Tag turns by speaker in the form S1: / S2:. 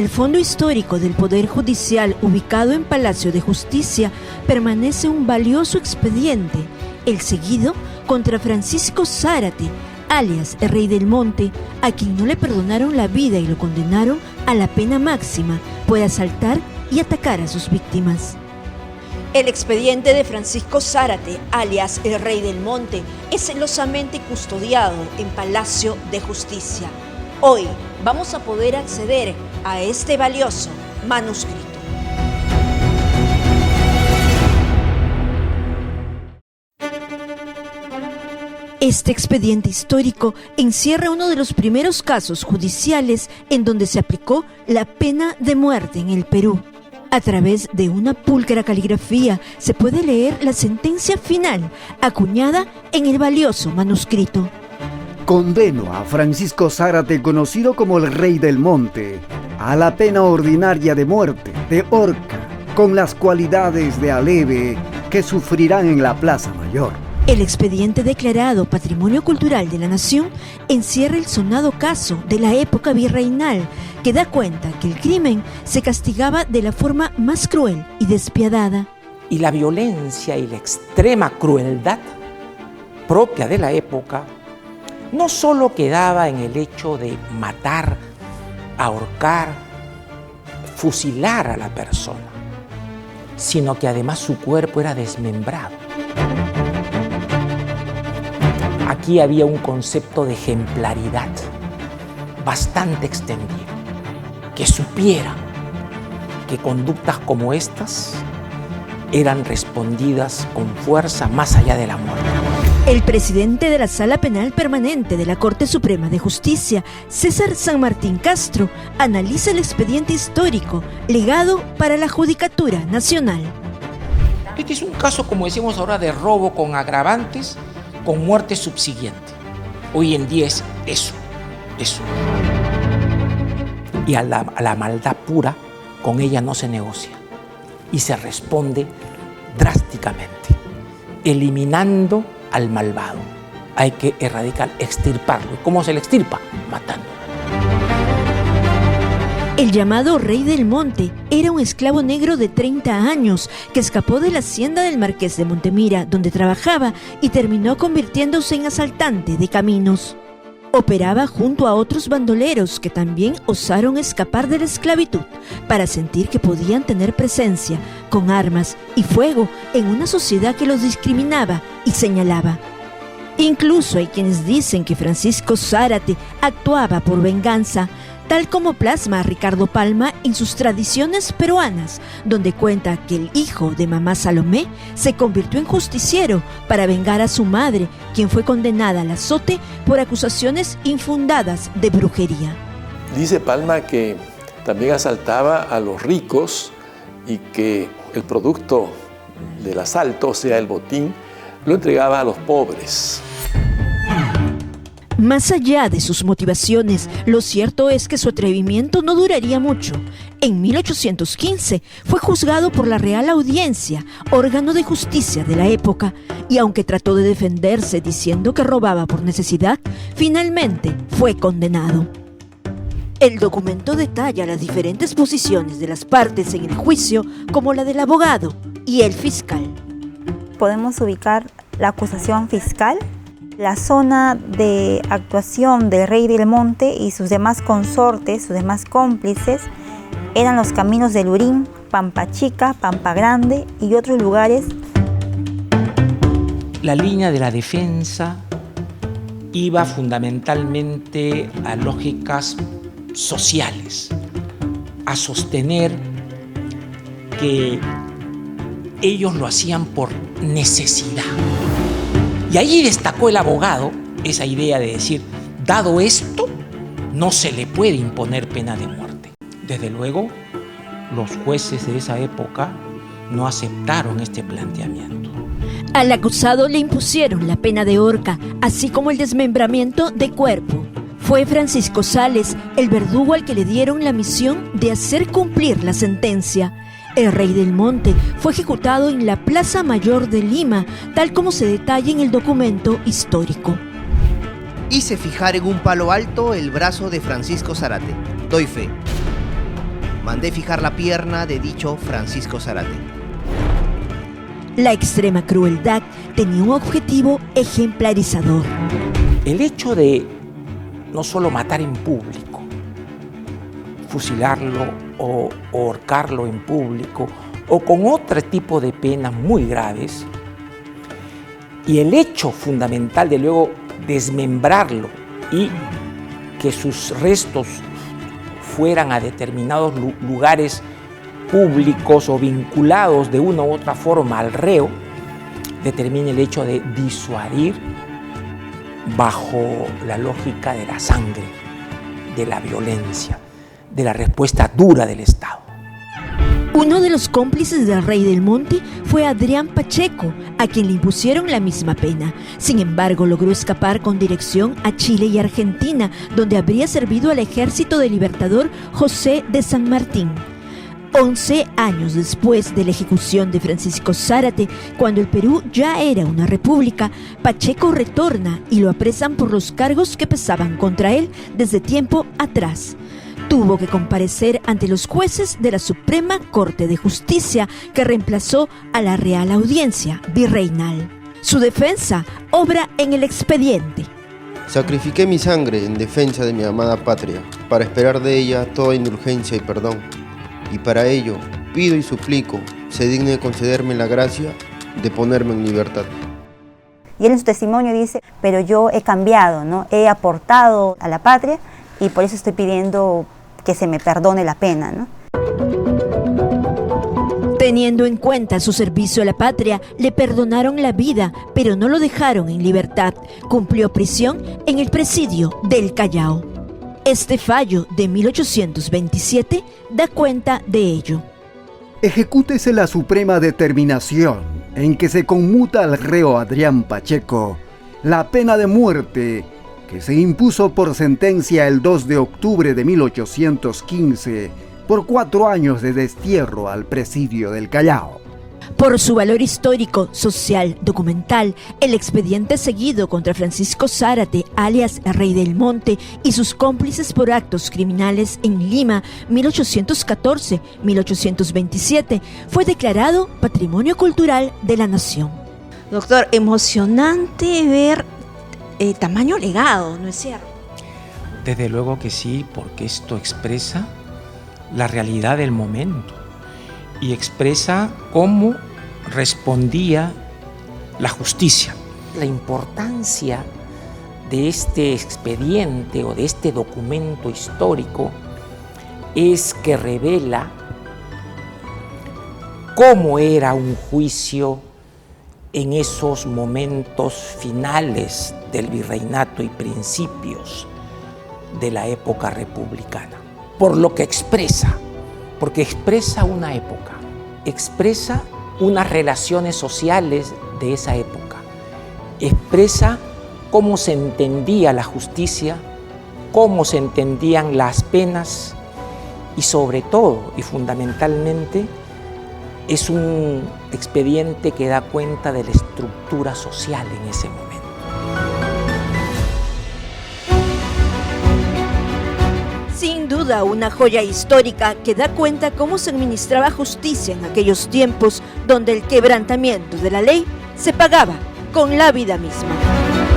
S1: el Fondo Histórico del Poder Judicial, ubicado en Palacio de Justicia, permanece un valioso expediente, el seguido contra Francisco Zárate, alias el Rey del Monte, a quien no le perdonaron la vida y lo condenaron a la pena máxima por asaltar y atacar a sus víctimas. El expediente de Francisco Zárate, alias el Rey del Monte, es celosamente custodiado en Palacio de Justicia. Hoy vamos a poder acceder a este valioso manuscrito. Este expediente histórico encierra uno de los primeros casos judiciales en donde se aplicó la pena de muerte en el Perú. A través de una pulcra caligrafía se puede leer la sentencia final acuñada en el valioso manuscrito.
S2: Condeno a Francisco Zárate, conocido como el Rey del Monte, a la pena ordinaria de muerte, de horca, con las cualidades de aleve que sufrirán en la Plaza Mayor.
S1: El expediente declarado Patrimonio Cultural de la Nación encierra el sonado caso de la época virreinal, que da cuenta que el crimen se castigaba de la forma más cruel y despiadada.
S3: Y la violencia y la extrema crueldad propia de la época no solo quedaba en el hecho de matar, ahorcar, fusilar a la persona, sino que además su cuerpo era desmembrado. Aquí había un concepto de ejemplaridad bastante extendido, que supiera que conductas como estas eran respondidas con fuerza más allá de la muerte.
S1: El presidente de la Sala Penal Permanente de la Corte Suprema de Justicia, César San Martín Castro, analiza el expediente histórico legado para la Judicatura Nacional.
S3: Este es un caso, como decimos ahora, de robo con agravantes, con muerte subsiguiente. Hoy en día es eso. Y a la maldad pura, con ella no se negocia. Y se responde drásticamente, eliminando al malvado. Hay que erradicar, extirparlo. ¿Y cómo se le extirpa? Matando.
S1: El llamado Rey del Monte era un esclavo negro de 30 años que escapó de la hacienda del Marqués de Montemira, donde trabajaba, y terminó convirtiéndose en asaltante de caminos. Operaba junto a otros bandoleros que también osaron escapar de la esclavitud para sentir que podían tener presencia con armas y fuego en una sociedad que los discriminaba y señalaba. Incluso hay quienes dicen que Francisco Zárate actuaba por venganza, tal como plasma Ricardo Palma en sus Tradiciones Peruanas, donde cuenta que el hijo de mamá Salomé se convirtió en justiciero para vengar a su madre, quien fue condenada al azote por acusaciones infundadas de brujería.
S4: Dice Palma que también asaltaba a los ricos y que el producto del asalto, o sea, el botín, lo entregaba a los pobres.
S1: Más allá de sus motivaciones, lo cierto es que su atrevimiento no duraría mucho. En 1815 fue juzgado por la Real Audiencia, órgano de justicia de la época, y aunque trató de defenderse diciendo que robaba por necesidad, finalmente fue condenado. El documento detalla las diferentes posiciones de las partes en el juicio, como la del abogado y el fiscal.
S5: Podemos ubicar la acusación fiscal, la zona de actuación del Rey del Monte y sus demás consortes, sus demás cómplices, eran los caminos de Lurín, Pampa Chica, Pampa Grande y otros lugares.
S3: La línea de la defensa iba fundamentalmente a lógicas sociales, a sostener que ellos lo hacían por necesidad. Y allí destacó el abogado esa idea de decir, dado esto, no se le puede imponer pena de muerte. Desde luego, los jueces de esa época no aceptaron este planteamiento.
S1: Al acusado le impusieron la pena de horca, así como el desmembramiento de cuerpo. Fue Francisco Sales el verdugo al que le dieron la misión de hacer cumplir la sentencia. El Rey del Monte fue ejecutado en la Plaza Mayor de Lima, tal como se detalla en el documento histórico.
S6: Hice fijar en un palo alto el brazo de Francisco Zárate. Doy fe. mandé fijar la pierna de dicho Francisco Zárate.
S1: La extrema crueldad tenía un objetivo ejemplarizador.
S3: El hecho de no solo matar en público, fusilarlo o ahorcarlo en público, o con otro tipo de penas muy graves, y el hecho fundamental de luego desmembrarlo y que sus restos fueran a determinados lugares públicos o vinculados de una u otra forma al reo, determina el hecho de disuadir bajo la lógica de la sangre, de la violencia, de la respuesta dura del Estado.
S1: Uno de los cómplices del Rey del Monte fue Adrián Pacheco, a quien le impusieron la misma pena. Sin embargo, logró escapar con dirección a Chile y Argentina, donde habría servido al ejército del libertador José de San Martín. 11 años después de la ejecución de Francisco Zárate, cuando el Perú ya era una república, Pacheco retorna y lo apresan por los cargos que pesaban contra él desde tiempo atrás. Tuvo que comparecer ante los jueces de la Suprema Corte de Justicia, que reemplazó a la Real Audiencia Virreinal. Su defensa obra en el expediente.
S7: Sacrifiqué mi sangre en defensa de mi amada patria, para esperar de ella toda indulgencia y perdón. Y para ello, pido y suplico, se digne concederme la gracia de ponerme en libertad.
S5: Y él en su testimonio dice, pero yo he cambiado, ¿no? He aportado a la patria y por eso estoy pidiendo que se me perdone la pena, ¿no?
S1: Teniendo en cuenta su servicio a la patria, le perdonaron la vida, pero no lo dejaron en libertad. Cumplió prisión en el presidio del Callao. Este fallo de 1827 da cuenta de ello.
S2: Ejecútese la suprema determinación en que se conmuta al reo Adrián Pacheco la pena de muerte que se impuso por sentencia el 2 de octubre de 1815 por 4 años de destierro al presidio del Callao.
S1: Por su valor histórico, social, documental, el expediente seguido contra Francisco Zárate, alias Rey del Monte, y sus cómplices por actos criminales en Lima, 1814-1827, fue declarado Patrimonio Cultural de la Nación.
S8: Doctor, emocionante ver tamaño legado, ¿no es cierto?
S3: Desde luego que sí, porque esto expresa la realidad del momento y expresa cómo respondía la justicia. La importancia de este expediente o de este documento histórico es que revela cómo era un juicio en esos momentos finales del virreinato y principios de la época republicana. Por lo que expresa, porque expresa una época, expresa unas relaciones sociales de esa época, expresa cómo se entendía la justicia, cómo se entendían las penas y sobre todo y fundamentalmente es un expediente que da cuenta de la estructura social en ese momento.
S1: Sin duda, una joya histórica que da cuenta cómo se administraba justicia en aquellos tiempos donde el quebrantamiento de la ley se pagaba con la vida misma.